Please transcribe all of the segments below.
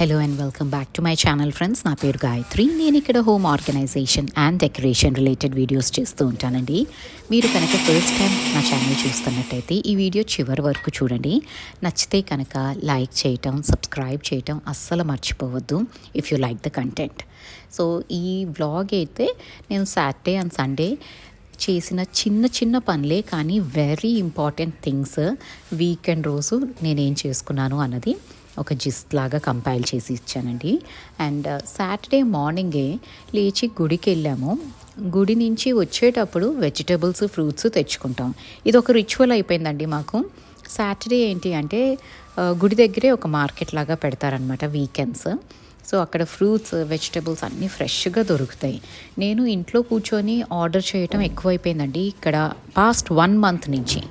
Hello and welcome back to my channel friends. నా పేరు గాయత్రి. నేను ఇక్కడ home organization and decoration related videos చేస్తూ ఉంటానండి. మీరు కనుక ఫస్ట్ టైం నా ఛానల్ చూస్తున్నట్టయితే ఈ వీడియో చివరి వరకు చూడండి. నచ్చితే కనుక లైక్ చేయటం, సబ్స్క్రైబ్ చేయటం అస్సలు మర్చిపోవద్దు if you like the content. So ఈ వ్లాగ్ అయితే నేను సాటర్డే అండ్ సండే చేసిన చిన్న చిన్న పనులే, కానీ వెరీ ఇంపార్టెంట్ థింగ్స్ వీకెండ్ రోజు నేనేం చేసుకున్నాను అన్నది ఒక జిస్ట్ లాగా కంపైల్ చేసి ఇచ్చానండి. అండ్ సాటర్డే మార్నింగే లేచి గుడికి వెళ్ళాము. గుడి నుంచి వచ్చేటప్పుడు వెజిటబుల్స్, ఫ్రూట్స్ తెచ్చుకుంటాం. ఇది ఒక రిచువల్ అయిపోయిందండి మాకు. సాటర్డే ఏంటి అంటే గుడి దగ్గరే ఒక మార్కెట్ లాగా పెడతారనమాట వీకెండ్స్. సో అక్కడ ఫ్రూట్స్, వెజిటబుల్స్ అన్నీ ఫ్రెష్గా దొరుకుతాయి. నేను ఇంట్లో కూర్చొని ఆర్డర్ చేయటం ఎక్కువైపోయిందండి ఇక్కడ పాస్ట్ 1 month నుంచి.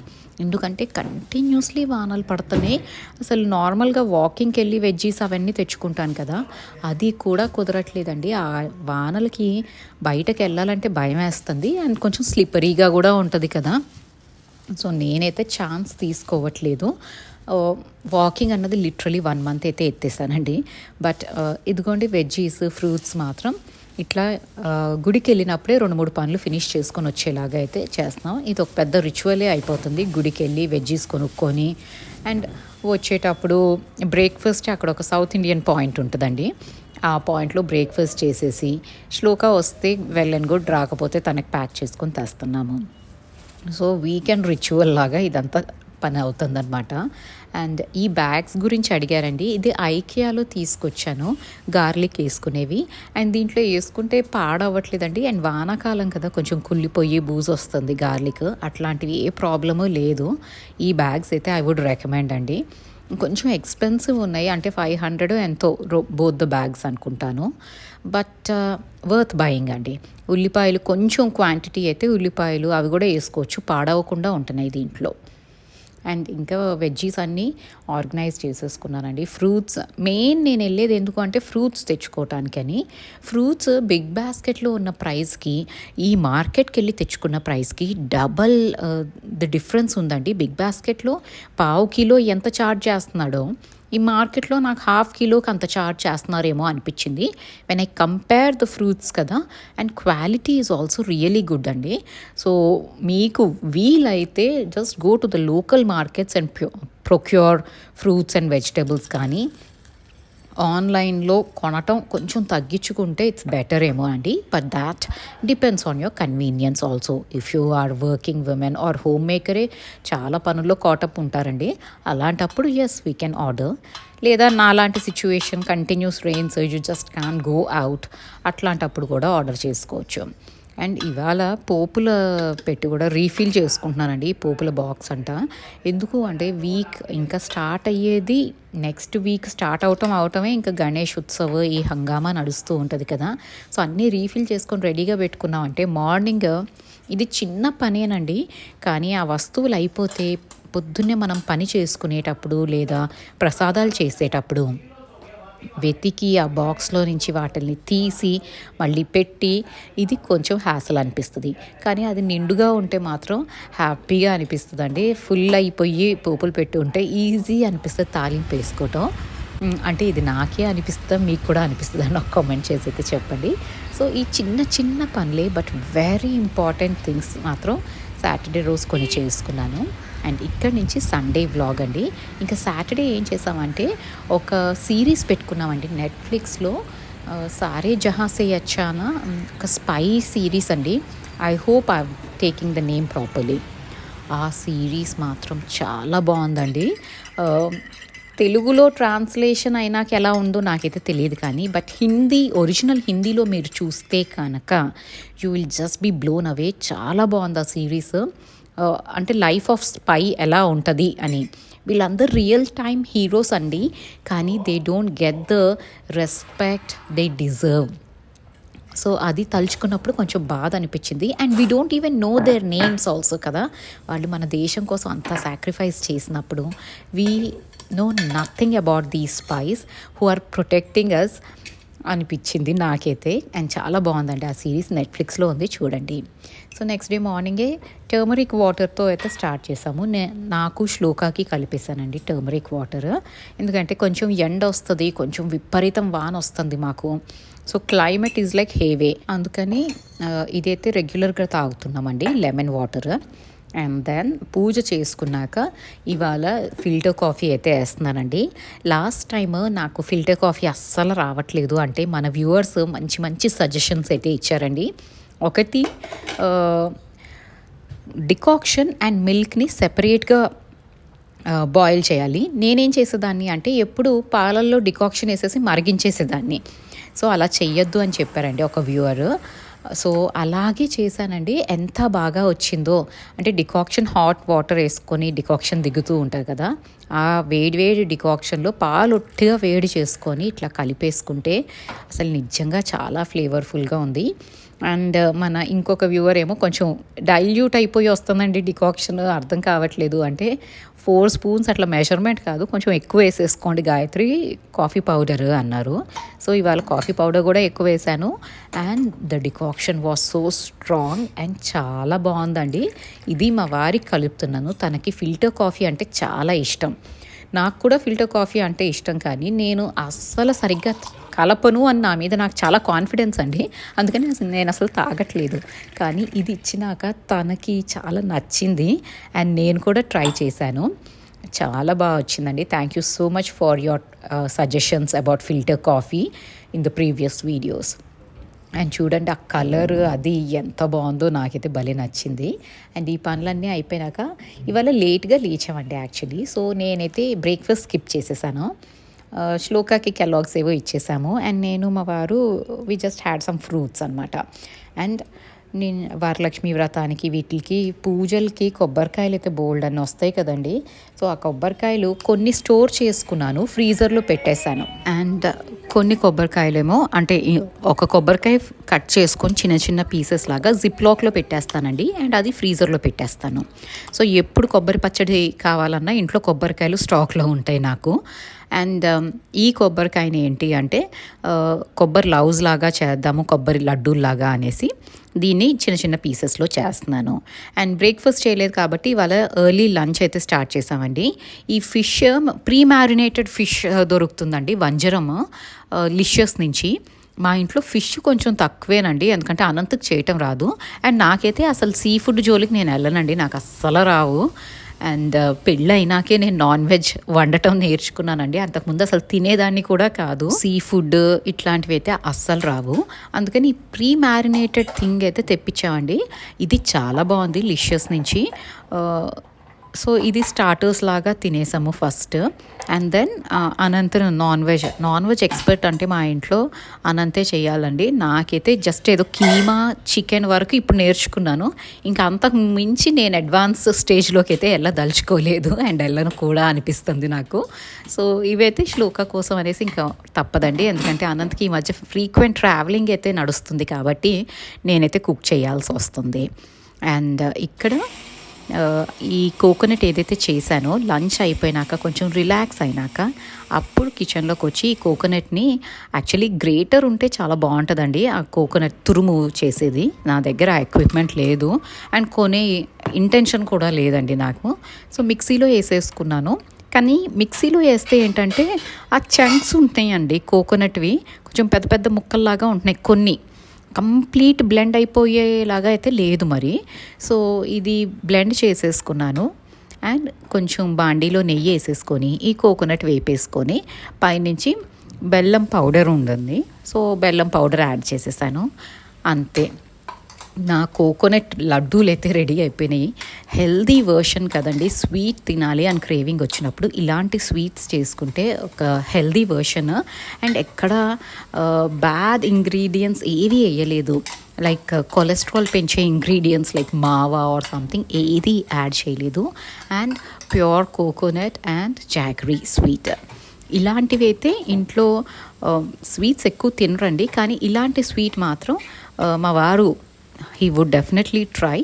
ఎందుకంటే కంటిన్యూస్లీ వానలు పడుతున్నాయి. అసలు నార్మల్గా వాకింగ్కి వెళ్ళి వెజ్జీస్ అవన్నీ తెచ్చుకుంటాను కదా, అది కూడా కుదరట్లేదండి. ఆ వానలకి బయటకు వెళ్ళాలంటే భయం వేస్తుంది. అండ్ కొంచెం స్లిప్పరీగా కూడా ఉంటుంది కదా. సో నేనైతే ఛాన్స్ తీసుకోవట్లేదు. వాకింగ్ అన్నది లిటరలీ 1 month అయితే ఎత్తేసానండి. బట్ ఇదిగోండి వెజ్జీస్, ఫ్రూట్స్ మాత్రం ఇట్లా గుడికి వెళ్ళినప్పుడే 2-3 పనులు ఫినిష్ చేసుకొని వచ్చేలాగా అయితే చేస్తున్నాం. ఇది ఒక పెద్ద రిచువలే అయిపోతుంది. గుడికి వెళ్ళి వెజ్జీస్ కొనుక్కొని అండ్ వచ్చేటప్పుడు బ్రేక్ఫాస్ట్ అక్కడ ఒక సౌత్ ఇండియన్ పాయింట్ ఉంటుందండి. ఆ పాయింట్లో బ్రేక్ఫాస్ట్ చేసేసి శ్లోక వస్తే వెల్ అండ్ గుడ్, రాకపోతే తనకి ప్యాక్ చేసుకొని తెస్తున్నాము. సో వీకెండ్ రిచువల్ లాగా ఇదంతా పని అవుతుందన్నమాట. అండ్ ఈ బ్యాగ్స్ గురించి అడిగారండి. ఇది ఐకియాలో తీసుకొచ్చాను, గార్లిక్ వేసుకునేవి. అండ్ దీంట్లో వేసుకుంటే పాడవట్లేదండి. అండ్ వానాకాలం కదా, కొంచెం కుళ్ళిపోయి బూజు వస్తుంది గార్లిక్. అట్లాంటివి ఏ ప్రాబ్లము లేదు. ఈ బ్యాగ్స్ అయితే ఐ వుడ్ రికమెండ్ అండి. కొంచెం ఎక్స్పెన్సివ్ ఉన్నాయి, అంటే 500 ఎంతో బోత్ ద బ్యాగ్స్ అనుకుంటాను. బట్ వర్త్ బయింగ్ అండి. ఉల్లిపాయలు కొంచెం క్వాంటిటీ అయితే ఉల్లిపాయలు అవి కూడా వేసుకోవచ్చు, పాడవకుండా ఉంటున్నాయి దీంట్లో. అండ్ ఇంకా వెజ్జీస్ అన్నీ ఆర్గనైజ్ చేసేసుకున్నానండి. ఫ్రూట్స్ మెయిన్ నేను వెళ్ళేది ఎందుకు అంటే ఫ్రూట్స్ తెచ్చుకోవటానికని. ఫ్రూట్స్ బిగ్ బాస్కెట్లో ఉన్న ప్రైస్కి ఈ మార్కెట్కి వెళ్ళి తెచ్చుకున్న ప్రైస్కి డబల్ ద డిఫరెన్స్ ఉందండి. బిగ్ బాస్కెట్లో 1/2 కిలో ఎంత ఛార్జ్ చేస్తున్నాడో ఈ మార్కెట్లో నాకు 1/2 కిలోకి అంత ఛార్జ్ చేస్తున్నారేమో అనిపించింది when I compare the fruits కదా. And quality is also really good అండి. సో మీకు వీలైతే just go to the local markets and procure fruits and vegetables. కానీ ఆన్లైన్లో కొనటం కొంచెం తగ్గించుకుంటే ఇట్స్ బెటర్ ఏమో అండి. But that depends on your convenience also. If you are working women or home మేకరే, చాలా పనుల్లో కాటప్ ఉంటారండి. అలాంటప్పుడు ఎస్ వీ కెన్ ఆర్డర్. లేదా నాలాంటి situation, continuous rains, you just can go out, అట్లాంటప్పుడు కూడా ఆర్డర్ చేసుకోవచ్చు. అండ్ ఇవాళ పోపుల పెట్టి కూడా రీఫిల్ చేసుకుంటున్నానండి. పోపుల బాక్స్ అంట. ఎందుకు అంటే వీక్ ఇంకా స్టార్ట్ అయ్యేది, నెక్స్ట్ వీక్ స్టార్ట్ అవటమే ఇంకా గణేష్ ఉత్సవ్, ఈ హంగామా నడుస్తూ ఉంటుంది కదా. సో అన్నీ రీఫిల్ చేసుకొని రెడీగా పెట్టుకున్నాం అంటే మార్నింగ్ ఇది చిన్న పనేనండి, కానీ ఆ వస్తువులు అయిపోతే పొద్దున్నే మనం పని చేసుకునేటప్పుడు లేదా ప్రసాదాలు చేసేటప్పుడు వెతికి ఆ బాక్స్లో నుంచి వాటిని తీసి మళ్ళీ పెట్టి ఇది కొంచెం హ్యాసల్ అనిపిస్తుంది. కానీ అది నిండుగా ఉంటే మాత్రం హ్యాపీగా అనిపిస్తుంది అండి. ఫుల్ అయిపోయి పోపులు పెట్టి ఉంటే ఈజీ అనిపిస్తుంది తాలింపు వేసుకోవటం. అంటే ఇది నాకే అనిపిస్తుందా, మీకు కూడా అనిపిస్తుందా నాకు కామెంట్ చేసి అయితే చెప్పండి. సో ఈ చిన్న చిన్న పనులే, బట్ వెరీ ఇంపార్టెంట్ థింగ్స్ మాత్రం సాటర్డే రోజు కొన్ని చేసుకున్నాను. అండ్ ఇక్కడి నుంచి సండే వ్లాగ్ అండి. ఇంకా సాటర్డే ఏం చేసామంటే ఒక సిరీస్ పెట్టుకున్నామండి నెట్ఫ్లిక్స్లో, సారే జహాం సే అచ్చానా, ఒక స్పై సిరీస్ అండి. I hope I taking the name properly. ఆ సిరీస్ మాత్రం చాలా బాగుందండి. తెలుగులో ట్రాన్స్లేషన్ అయినాక ఎలా ఉందో నాకైతే తెలియదు కానీ, బట్ ఒరిజినల్ హిందీలో మీరు చూస్తే కనుక you will just be blown away. చాలా బాగుంది ఆ సిరీస్. అంటే లైఫ్ ఆఫ్ స్పై ఎలా ఉంటుంది అని. వీళ్ళందరూ రియల్ టైమ్ హీరోస్ అండి, కానీ they don't get the respect they deserve. So అది తలుచుకున్నప్పుడు కొంచెం బాధ అనిపించింది. And we don't even know their names also కదా. వాళ్ళు మన దేశం కోసం అంత సాక్రిఫైస్ చేసినప్పుడు we know nothing about these spies who are protecting us. అనిపించింది నాకైతే. అండ్ చాలా బాగుందండి ఆ సిరీస్, నెట్ఫ్లిక్స్లో ఉంది, చూడండి. సో నెక్స్ట్ డే మార్నింగే టర్మరిక్ వాటర్తో అయితే స్టార్ట్ చేసాము. నాకు శ్లోకాకి కలిపేశానండి టర్మరిక్ వాటర్. ఎందుకంటే కొంచెం ఎండ వస్తుంది, కొంచెం విపరీతం వాన వస్తుంది మాకు. So climate is like have a, అందుకని ఇదైతే రెగ్యులర్గా తాగుతున్నామండి లెమన్ వాటర్. అండ్ దెన్ పూజ చేసుకున్నాక ఇవాళ ఫిల్టర్ కాఫీ అయితే వేస్తున్నానండి. లాస్ట్ టైమ్ నాకు ఫిల్టర్ కాఫీ అస్సలు రావట్లేదు, అంటే మన వ్యూవర్స్ మంచి మంచి సజెషన్స్ అయితే ఇచ్చారండి. ఒకటి డికాక్షన్ అండ్ మిల్క్ని సెపరేట్గా బాయిల్ చేయాలి. నేనేం చేసేదాన్ని అంటే ఎప్పుడు పాలల్లో డికాక్షన్ వేసేసి మరిగించేసేదాన్ని. సో అలా చెయ్యొద్దు అని చెప్పారండి ఒక వ్యూవర్. సో అలాగే చేశానండి. ఎంత బాగా వచ్చిందో అంటే డికాక్షన్ హాట్ వాటర్ వేసుకొని డికాక్షన్ దిగుతూ ఉంటుంది కదా, ఆ వేడి డికాక్షన్లో పాలు ఒట్టిగా వేడి చేసుకొని ఇట్లా కలిపేసుకుంటే అసలు నిజంగా చాలా ఫ్లేవర్ఫుల్గా ఉంది. అండ్ మన ఇంకొక వ్యూవర్ ఏమో కొంచెం డైల్యూట్ అయిపోయి వస్తుందండి డికాక్షన్, అర్థం కావట్లేదు అంటే 4 స్పూన్స్ అట్లా మెజర్మెంట్ కాదు, కొంచెం ఎక్కువ వేసేసుకోండి గాయత్రి కాఫీ పౌడర్ అన్నారు. సో ఇవాళ కాఫీ పౌడర్ కూడా ఎక్కువ వేసాను. And the decoction was so strong and చాలా బాగుందండి. ఇది మా వారికి కలుపుతున్నాను, తనకి ఫిల్టర్ కాఫీ అంటే చాలా ఇష్టం. నాకు కూడా ఫిల్టర్ కాఫీ అంటే ఇష్టం, కానీ నేను అస్సలు సరిగ్గా కలపను అని నా మీద నాకు చాలా కాన్ఫిడెన్స్ అండి, అందుకని నేను అసలు తాగట్లేదు. కానీ ఇది ఇచ్చినాక తనకి చాలా నచ్చింది అండ్ నేను కూడా ట్రై చేశాను, చాలా బాగా వచ్చిందండి. Thank you so much for your suggestions about filter coffee in the previous videos. And చూడండి ఆ కలర్ అది ఎంత బాగుందో, నాకైతే భలే నచ్చింది. అండ్ ఈ పనులన్నీ అయిపోయినాక ఇవాళ లేట్గా లేచామండి యాక్చువల్లీ. సో నేనైతే బ్రేక్ఫాస్ట్ స్కిప్ చేసేసాను. శ్లోకాకి కెలాగ్స్ ఏవో ఇచ్చేసాము అండ్ నేను మా వారు we just had some fruits అనమాట. అండ్ నేను వరలక్ష్మి వ్రతానికి వీటికి పూజలకి కొబ్బరికాయలు అయితే బోల్డ్ అని వస్తాయి కదండి. సో ఆ కొబ్బరికాయలు కొన్ని స్టోర్ చేసుకున్నాను, ఫ్రీజర్లో పెట్టేశాను. అండ్ కొన్ని కొబ్బరికాయలేమో అంటే ఒక కొబ్బరికాయ కట్ చేసుకొని చిన్న చిన్న పీసెస్ లాగా జిప్ లాక్లో పెట్టేస్తానండి అండ్ అది ఫ్రీజర్లో పెట్టేస్తాను. సో ఎప్పుడు కొబ్బరి పచ్చడి కావాలన్నా ఇంట్లో కొబ్బరికాయలు స్టాక్లో ఉంటాయి నాకు. అండ్ ఈ కొబ్బరికాయని ఏంటి అంటే కొబ్బరి లౌజ్ లాగా చేద్దాము, కొబ్బరి లడ్డూలాగా అనేసి దీన్ని చిన్న చిన్న పీసెస్లో చేస్తున్నాను. అండ్ బ్రేక్ఫాస్ట్ చేయలేదు కాబట్టి ఇవాళ ఎర్లీ లంచ్ అయితే స్టార్ట్ చేసామండి. ఈ ఫిష్ ప్రీ మ్యారినేటెడ్ ఫిష్ దొరుకుతుందండి వంజరం లిషియస్ నుంచి. మా ఇంట్లో ఫిష్ కొంచెం తక్కువేనండి, ఎందుకంటే అనంతకు చేయటం రాదు. అండ్ నాకైతే అసలు సీ ఫుడ్ జోలికి నేను వెళ్ళనండి, నాకు అస్సలు రావు. అండ్ పెళ్ళైనాకే నేను నాన్ వెజ్ వండటం నేర్చుకున్నానండి, అంతకుముందు అసలు తినేదాన్ని కూడా కాదు. సీ ఫుడ్ ఇట్లాంటివి అయితే అస్సలు రావు, అందుకని ఈ ప్రీ మ్యారినేటెడ్ థింగ్ అయితే తెప్పించామండి. ఇది చాలా బాగుంది లిషియస్ నుంచి. సో ఇది స్టార్టర్స్ లాగా తినేసాము ఫస్ట్. అండ్ దెన్ అనంతరం నాన్ వెజ్ ఎక్స్పర్ట్ అంటే మా ఇంట్లో అనంతే చేయాలండి. నాకైతే జస్ట్ ఏదో కీమా చికెన్ వరకు ఇప్పుడు నేర్చుకున్నాను, ఇంకా అంతకు మించి నేను అడ్వాన్స్ స్టేజ్లోకి అయితే వెళ్ళదలుచుకోలేదు అండ్ వెళ్ళను కూడా అనిపిస్తుంది నాకు. సో ఇవైతే శ్లోక కోసం అనేసి ఇంకా తప్పదండి, ఎందుకంటే అనంతకి ఈ మధ్య ఫ్రీక్వెంట్ ట్రావెలింగ్ అయితే నడుస్తుంది కాబట్టి నేనైతే కుక్ చేయాల్సి వస్తుంది. అండ్ ఇక్కడ ఈ కోకోనట్ ఏదైతే చేశానో లంచ్ అయిపోయినాక కొంచెం రిలాక్స్ అయినాక అప్పుడు కిచెన్లోకి వచ్చి ఈ కోకోనట్ని యాక్చువల్లీ గ్రేటర్ ఉంటే చాలా బాగుంటుందండి ఆ కోకోనట్ తురుము చేసేది. నా దగ్గర ఆ ఎక్విప్మెంట్ లేదు అండ్ కొనే ఇంటెన్షన్ కూడా లేదండి నాకు. సో మిక్సీలో వేసేసుకున్నాను. కానీ మిక్సీలో వేస్తే ఏంటంటే ఆ చంక్స్ ఉంటాయండి కోకోనట్వి, కొంచెం పెద్ద పెద్ద ముక్కల్లాగా ఉంటున్నాయి కొన్ని, కంప్లీట్ బ్లెండ్ అయిపోయేలాగా అయితే లేదు మరి. సో ఇది బ్లెండ్ చేసేసుకున్నాను అండ్ కొంచెం బాండీలో నెయ్యి వేసేసుకొని ఈ కోకోనట్ వేపేసుకొని పైనుంచి బెల్లం పౌడర్ ఉంటుంది, సో బెల్లం పౌడర్ యాడ్ చేసేసాను అంతే. నా కోకోనట్ లడ్డూలు అయితే రెడీ అయిపోయినాయి. హెల్దీ వర్షన్ కదండి, స్వీట్ తినాలి అని క్రేవింగ్ వచ్చినప్పుడు ఇలాంటి స్వీట్స్ చేసుకుంటే ఒక హెల్దీ వర్షన్. అండ్ ఎక్కడ బ్యాడ్ ఇంగ్రీడియంట్స్ ఏవి వేయలేదు, లైక్ కొలెస్ట్రాల్ పెంచే ఇంగ్రీడియంట్స్ లైక్ మావా ఆర్ సంథింగ్ ఏది యాడ్ చేయలేదు. And pure coconut and jaggery sweet, ఇలాంటివి అయితే ఇంట్లో స్వీట్స్ ఎక్కువ తినరండి, కానీ ఇలాంటి స్వీట్ మాత్రం మా వారు he would definitely try.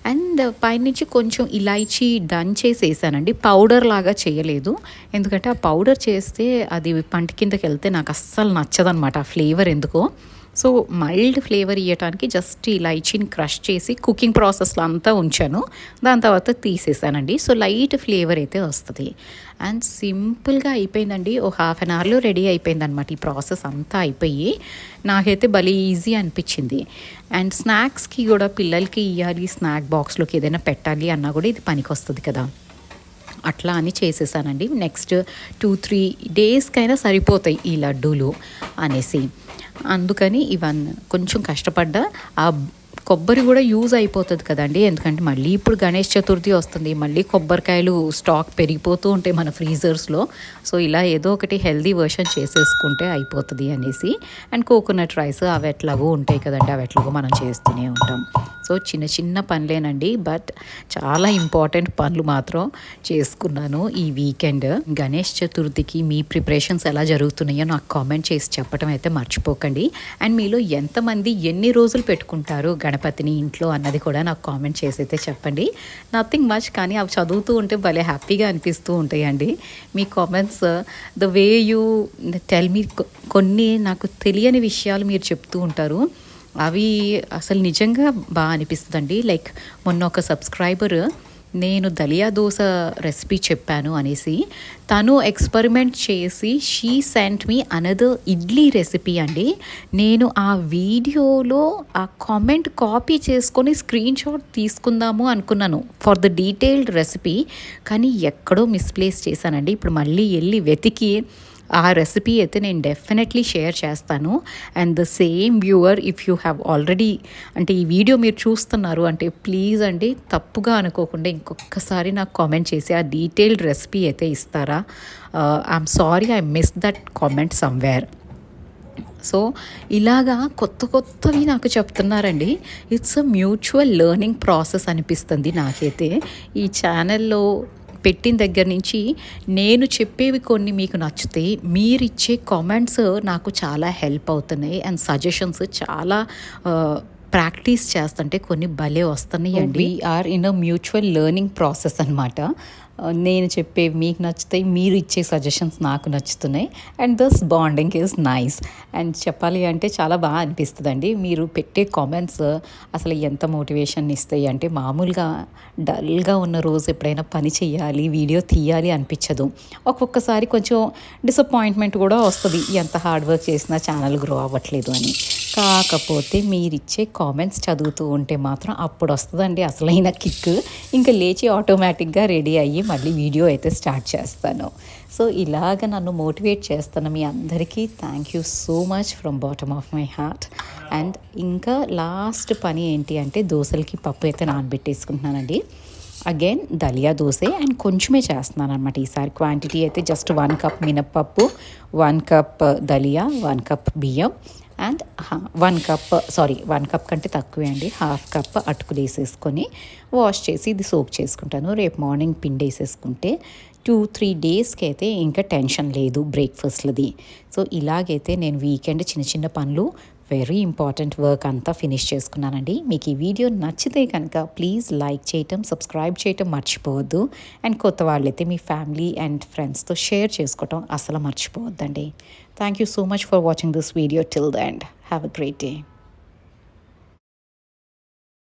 And పైనుంచి కొంచెం ఇలాచీ దంచేసి వేసానండి, పౌడర్ లాగా చేయలేదు. ఎందుకంటే ఆ పౌడర్ చేస్తే అది పంటి కిందకి వెళ్తే నాకు అస్సలు నచ్చదనమాట ఆ ఫ్లేవర్ ఎందుకో. సో మైల్డ్ ఫ్లేవర్ ఇవ్వటానికి జస్ట్ ఇలాచీని క్రష్ చేసి కుకింగ్ ప్రాసెస్లో అంతా ఉంచాను, దాని తర్వాత తీసేసానండి. సో లైట్ ఫ్లేవర్ అయితే వస్తుంది అండ్ సింపుల్గా అయిపోయిందండి. ఓ హాఫ్ అన్ అవర్లో రెడీ అయిపోయిందనమాట ఈ ప్రాసెస్ అంతా అయిపోయి. నాకైతే భలే ఈజీ అనిపించింది. అండ్ స్నాక్స్కి కూడా పిల్లలకి ఇవ్వాలి, స్నాక్ బాక్స్లోకి ఏదైనా పెట్టాలి అన్నా కూడా ఇది పనికి వస్తుంది కదా, అట్లా అని చేసేసానండి. నెక్స్ట్ 2-3 డేస్కైనా సరిపోతాయి ఈ లడ్డూలు అనేసి, అందుకని ఇవన్నీ కొంచెం కష్టపడ్డా. ఆ కొబ్బరి కూడా యూజ్ అయిపోతుంది కదండి, ఎందుకంటే మళ్ళీ ఇప్పుడు గణేష్ చతుర్థి వస్తుంది, మళ్ళీ కొబ్బరికాయలు స్టాక్ పెరిగిపోతూ ఉంటాయి మన ఫ్రీజర్స్లో. సో ఇలా ఏదో ఒకటి హెల్దీ వర్షన్ చేసేసుకుంటే అయిపోతుంది అనేసి. అండ్ కోకోనట్ రైస్ అవి ఎట్లాగో ఉంటాయి కదండి, అవి ఎట్లాగో మనం చేస్తూనే ఉంటాం. సో చిన్న చిన్న పనులేనండి, బట్ చాలా ఇంపార్టెంట్ పనులు మాత్రం చేసుకున్నాను ఈ వీకెండ్. గణేష్ చతుర్థికి మీ ప్రిపరేషన్స్ ఎలా జరుగుతున్నాయో నాకు కామెంట్ చేసి చెప్పడం అయితే మర్చిపోకండి. అండ్ మీలో ఎంతమంది ఎన్ని రోజులు పెట్టుకుంటారు గణపతిని ఇంట్లో అన్నది కూడా నాకు కామెంట్ చేసి అయితే చెప్పండి. నథింగ్ మచ్, కానీ అవి చదువుతూ ఉంటే భలే హ్యాపీగా అనిపిస్తూ ఉంటాయండి. మీ comments, the way you tell me, కొన్ని నాకు తెలియని విషయాలు మీరు చెప్తూ ఉంటారు, అవి అసలు నిజంగా బాగా అనిపిస్తుందండి. లైక్ మొన్న ఒక సబ్స్క్రైబర్ నేను దలియా దోశ రెసిపీ చెప్పాను అనేసి తను ఎక్స్పెరిమెంట్ చేసి she sent me another idli recipe అండి. నేను ఆ వీడియోలో ఆ కామెంట్ కాపీ చేసుకొని స్క్రీన్ షాట్ తీసుకుందాము అనుకున్నాను ఫర్ ద డీటెయిల్డ్ రెసిపీ, కానీ ఎక్కడో మిస్ప్లేస్ చేశానండి. ఇప్పుడు మళ్ళీ వెళ్ళి వెతికి ఆ రెసిపీ అయితే నేను డెఫినెట్లీ షేర్ చేస్తాను. And the same viewer, if you have already, అంటే ఈ వీడియో మీరు చూస్తున్నారు అంటే ప్లీజ్ అండి తప్పుగా అనుకోకుండా ఇంకొకసారి నాకు కామెంట్ చేసి ఆ డీటెయిల్డ్ రెసిపీ అయితే ఇస్తారా. I'm sorry, I miss that comment somewhere. So ఇలాగా కొత్త కొత్తవి నాకు చెప్తున్నారండి. It's a mutual learning process అనిపిస్తుంది నాకైతే. ఈ ఛానల్లో పెట్టిన దగ్గర నుంచి నేను చెప్పేవి కొన్ని మీకు నచ్చితే మీరు ఇచ్చే కామెంట్స్ నాకు చాలా హెల్ప్ అవుతున్నాయి. అండ్ సజెషన్స్ చాలా ప్రాక్టీస్ చేస్తుంటే కొన్ని భలే వస్తున్నాయి అండి. We are in a mutual learning process అనమాట. నేను చెప్పేవి మీకు నచ్చుతాయి, మీరు ఇచ్చే సజెషన్స్ నాకు నచ్చుతున్నాయి. And this bonding is nice. And చెప్పాలి అంటే చాలా బాగా అనిపిస్తుందండి. మీరు పెట్టే కామెంట్స్ అసలు ఎంత మోటివేషన్ ఇస్తాయి అంటే, మామూలుగా డల్గా ఉన్న రోజు ఎప్పుడైనా పని చేయాలి, వీడియో తీయాలి అనిపించదు. ఒక్కొక్కసారి కొంచెం డిసప్పాయింట్మెంట్ కూడా వస్తుంది, ఎంత హార్డ్ వర్క్ చేసినా ఛానల్ గ్రో అవ్వట్లేదు అని. కాకపోతే మీరిచ్చే కామెంట్స్ చదువుతూ ఉంటే మాత్రం అప్పుడు వస్తుందండి అసలైన కిక్. ఇంకా లేచి ఆటోమేటిక్గా రెడీ అయ్యి మళ్ళీ వీడియో అయితే స్టార్ట్ చేస్తాను. సో ఇలాగ నన్ను మోటివేట్ చేస్తున్న మీ అందరికీ thank you so much from bottom of my heart. And ఇంకా లాస్ట్ పని ఏంటి అంటే, దోశలకి పప్పు అయితే నానబెట్టేసుకుంటున్నానండి. అగైన్ దలియా దోశ అండ్ కొంచెమే చేస్తున్నాను అనమాట ఈసారి. క్వాంటిటీ అయితే జస్ట్ 1 కప్ మినప్పప్పు, 1 కప్ దలియా, 1 కప్ బియ్యం అండ్ 1 కప్ కంటే తక్కువే అండి, 1/2 కప్ అటుకులు వేసేసుకొని వాష్ చేసి ఇది సోక్ చేసుకుంటాను. రేపు మార్నింగ్ పిండి వేసేసుకుంటే 2-3 డేస్కి అయితే ఇంకా టెన్షన్ లేదు బ్రేక్ఫాస్ట్లది. సో ఇలాగైతే నేను వీకెండ్ చిన్న చిన్న పనులు, వెరీ ఇంపార్టెంట్ వర్క్ అంతా ఫినిష్ చేసుకున్నానండి. మీకు ఈ వీడియో నచ్చితే కనుక ప్లీజ్ లైక్ చేయటం, సబ్స్క్రైబ్ చేయటం మర్చిపోవద్దు. అండ్ కొత్త వాళ్ళైతే మీ ఫ్యామిలీ అండ్ ఫ్రెండ్స్తో షేర్ చేసుకోవటం అసలు మర్చిపోవద్దండి. Thank you so much for watching this video till the end. Have a great day.